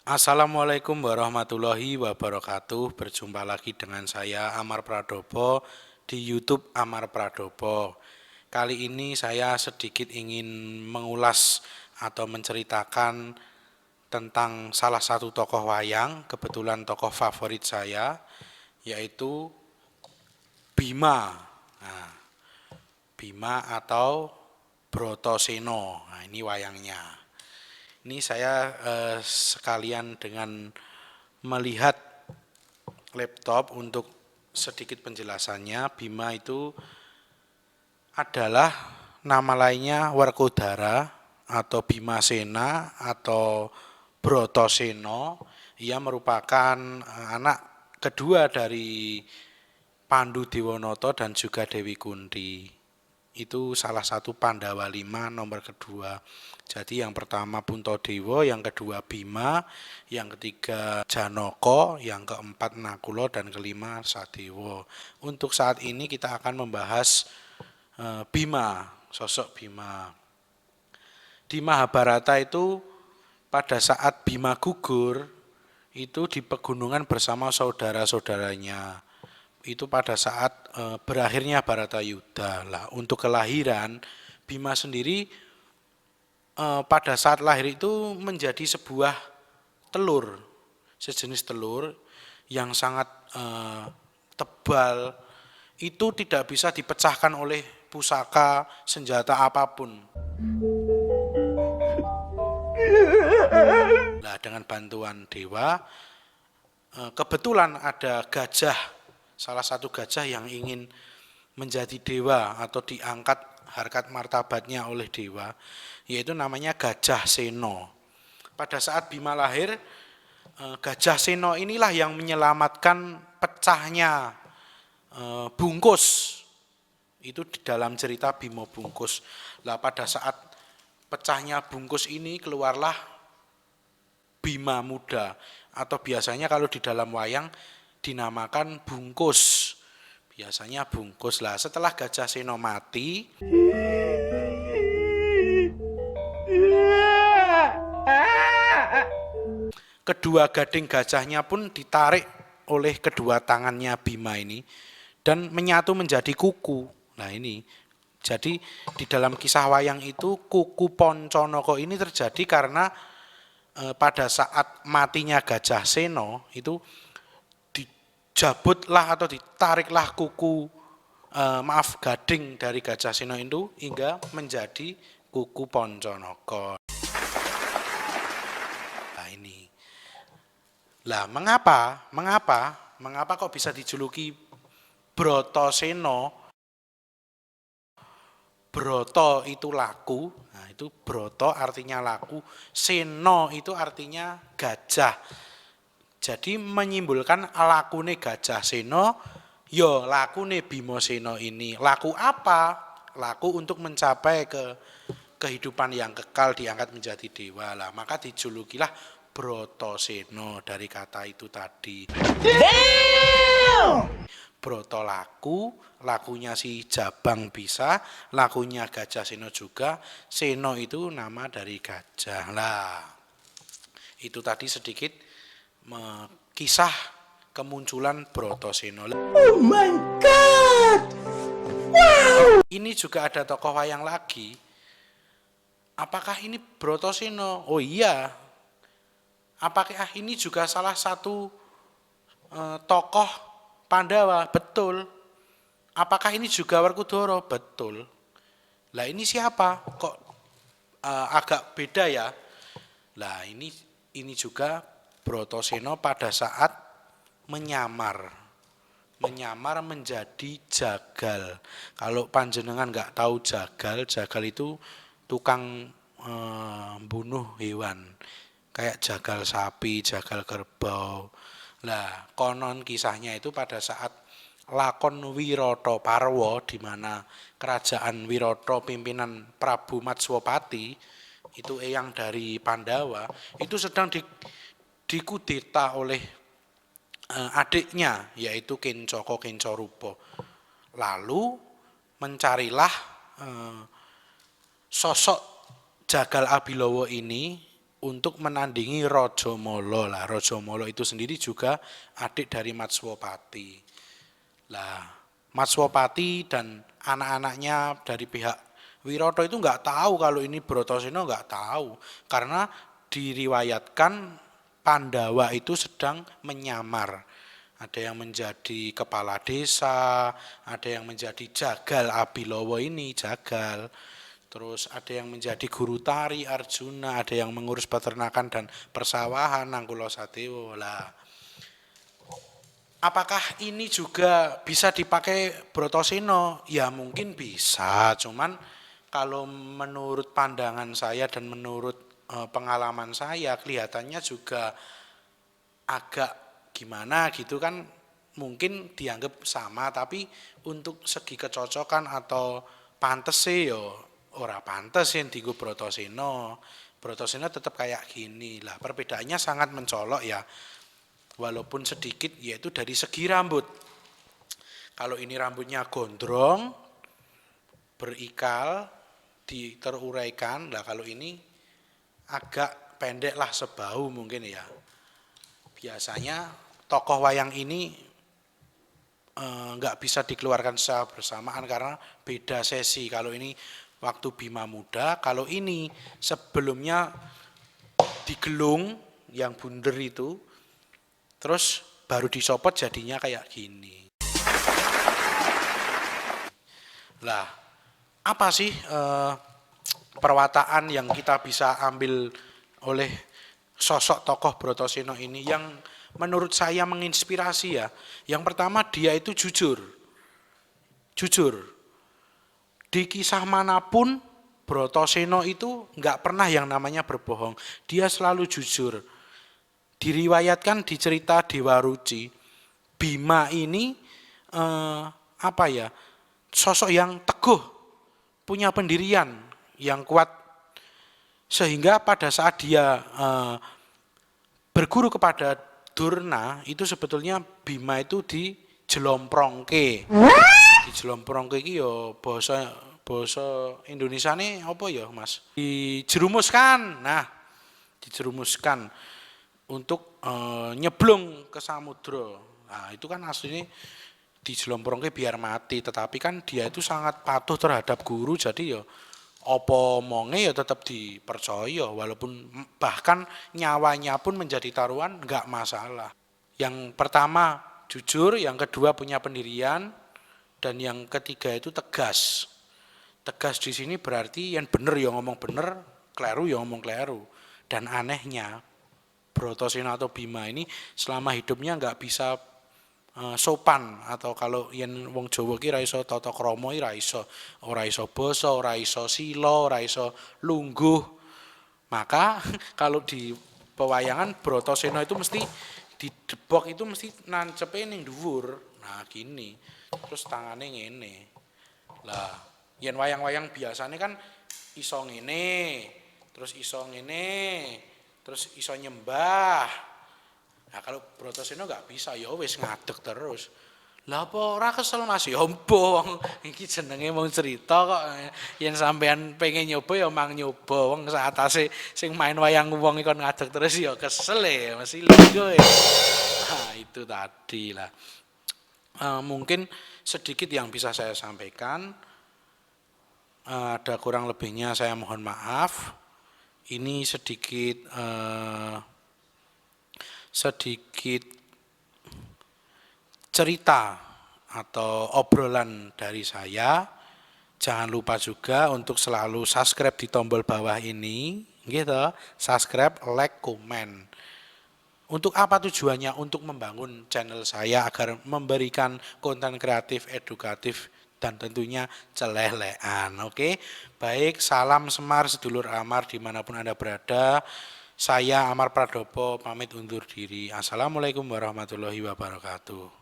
Assalamualaikum warahmatullahi wabarakatuh. Berjumpa lagi dengan saya Amar Pradopo di YouTube Amar Pradopo. Kali ini saya sedikit ingin mengulas atau menceritakan tentang salah satu tokoh wayang, kebetulan tokoh favorit saya, yaitu Bima. Nah, Bima atau Brotoseno. Nah, ini wayangnya. Ini saya sekalian dengan melihat laptop untuk sedikit penjelasannya. Bima itu adalah nama lainnya Werkodara atau Bimasena atau Brotoseno. Ia merupakan anak kedua dari Pandu Dewonoto dan juga Dewi Kunti. Itu salah satu Pandawa 5 nomor kedua. Jadi yang pertama Puntadewa, yang kedua Bima, yang ketiga Janaka, yang keempat Nakula, dan kelima Sadewa. Untuk saat ini kita akan membahas Bima, sosok Bima. Di Mahabharata itu pada saat Bima gugur, itu di pegunungan bersama saudara-saudaranya. Itu pada saat berakhirnya Baratayuda. Lah, untuk kelahiran Bima sendiri pada saat lahir itu menjadi sebuah telur, sejenis telur yang sangat tebal, itu tidak bisa dipecahkan oleh pusaka senjata apapun. Nah, dengan bantuan dewa, kebetulan ada gajah, salah satu gajah yang ingin menjadi dewa atau diangkat harkat martabatnya oleh dewa, yaitu namanya Gajah Seno. Pada saat Bima lahir, Gajah Seno inilah yang menyelamatkan pecahnya bungkus. Itu di dalam cerita Bima Bungkus. Lah, pada saat pecahnya bungkus ini keluarlah Bima Muda, atau biasanya kalau di dalam wayang dinamakan Bungkus. Biasanya Bungkus. Lah, setelah Gajah Seno mati, kedua gading gajahnya pun ditarik oleh kedua tangannya Bima ini dan menyatu menjadi kuku. Nah, ini jadi di dalam kisah wayang itu kuku Ponconoko ini terjadi karena pada saat matinya Gajah Seno itu dijabutlah atau ditariklah kuku gading dari Gajah Seno itu hingga menjadi kuku Ponconoko. Nah, ini. Lah, mengapa kok bisa dijuluki Brotoseno? Broto itu laku, nah itu broto artinya laku, seno itu artinya gajah. Jadi menyimbolkan lakune Gajah Seno, yo lakune Bima Seno ini. Laku apa? Laku untuk mencapai kehidupan yang kekal, diangkat menjadi dewa. Lah, maka dijulukilah Brotoseno dari kata itu tadi. Broto laku, lakunya si Jabang bisa, lakunya Gajah Seno juga. Seno itu nama dari gajah. Lah, itu tadi sedikit kisah kemunculan Brotoseno. Oh my god! Wow! Ini juga ada tokoh wayang lagi. Apakah ini Brotoseno? Oh iya. Apakah ini juga salah satu tokoh Pandawa? Betul. Apakah ini juga Werkudara? Betul. Lah, ini siapa? Kok agak beda ya? Lah, ini juga Brotoseno pada saat menyamar menjadi jagal. Kalau panjenengan nggak tahu jagal itu tukang bunuh hewan, kayak jagal sapi, jagal kerbau. Lah, konon kisahnya itu pada saat lakon Wirata Parwa, di mana kerajaan Wirata pimpinan Prabu Matswapati itu eyang dari Pandawa, itu sedang dikudeta oleh adiknya, yaitu Kencaka Kencarupa. Lalu mencarilah sosok Jagal Abilawa ini untuk menandingi Rajamala. Lah Rajamala itu sendiri juga adik dari Matswapati. Lah Matswapati dan anak-anaknya dari pihak Wirata itu nggak tahu kalau ini Bratasena, nggak tahu, karena diriwayatkan Pandawa itu sedang menyamar. Ada yang menjadi kepala desa, ada yang menjadi jagal Abilawa ini, jagal. Terus ada yang menjadi guru tari Arjuna, ada yang mengurus peternakan dan persawahan Nangkula Sadewa. Lah, apakah ini juga bisa dipakai Bratasena? Ya mungkin bisa, cuman kalau menurut pandangan saya dan menurut pengalaman saya kelihatannya juga agak gimana gitu kan, mungkin dianggap sama, tapi untuk segi kecocokan atau pantes sih yo ora pantes yang dienggo Bratasena. Bratasena tetap kayak gini. Lah perbedaannya sangat mencolok ya, walaupun sedikit, yaitu dari segi rambut. Kalau ini rambutnya gondrong, berikal, teruraikan. Lah kalau ini agak pendek lah, sebahu mungkin ya. Biasanya tokoh wayang ini nggak bisa dikeluarkan secara bersamaan karena beda sesi. Kalau ini waktu Bima Muda, kalau ini sebelumnya digelung yang bunder itu, terus baru disopot jadinya kayak gini. Lah, apa sih perwataan yang kita bisa ambil oleh sosok tokoh Bratasena ini yang menurut saya menginspirasi ya? Yang pertama, dia itu jujur. Jujur. Di kisah manapun Bratasena itu nggak pernah yang namanya berbohong. Dia selalu jujur. Diriwayatkan di cerita Dewa Ruci, Bima ini sosok yang teguh, punya pendirian yang kuat, sehingga pada saat dia berguru kepada Durna itu sebetulnya Bima itu dijelomprongke. Dijelomprongke iki ya basa Indonesiane apa ya, Mas? Dijerumuskan. Nah, dijerumuskan untuk nyeblung ke samudra. Nah, itu kan aslinya dijelomprongke biar mati, tetapi kan dia itu sangat patuh terhadap guru, jadi ya apa omonge ya tetap dipercaya, walaupun bahkan nyawanya pun menjadi taruhan enggak masalah. Yang pertama jujur, yang kedua punya pendirian, dan yang ketiga itu tegas. Tegas di sini berarti yang bener ya ngomong bener, kleru ya ngomong kleru. Dan anehnya Bratasena atau Bima ini selama hidupnya enggak bisa sopan, atau kalau yen wong Jawa ki ra iso tata krama ora iso basa, ora iso sila, ora iso lungguh. Maka kalau di pewayangan Bratasena itu mesti didebok, itu mesti nancepe ning dhuwur. Nah gini, terus tangane ngene. Lah yen wayang-wayang biasane kan iso ngene, terus iso ngene, terus iso nyembah. Nah kalau Bratasena nggak bisa, ya wis ngadeg terus. Lah apa ora kesel Mas? Ya mbong, iki jenenge wong cerita kok. Yen sampean pengen nyoba ya mang nyoba. Wong saatase sing main wayang wong ikon ngadeg terus ya kesel ya, mesti linggo ya. Nah itu tadi lah. Mungkin sedikit yang bisa saya sampaikan. Ada kurang lebihnya saya mohon maaf. Ini sedikit cerita atau obrolan dari saya. Jangan lupa juga untuk selalu subscribe di tombol bawah ini, gitu. Subscribe, like, komen. Untuk apa tujuannya? Untuk membangun channel saya agar memberikan konten kreatif, edukatif, dan tentunya celelean. Oke, baik. Salam Semar, sedulur Amar dimanapun Anda berada. Saya Amar Pradopo pamit undur diri. Assalamualaikum warahmatullahi wabarakatuh.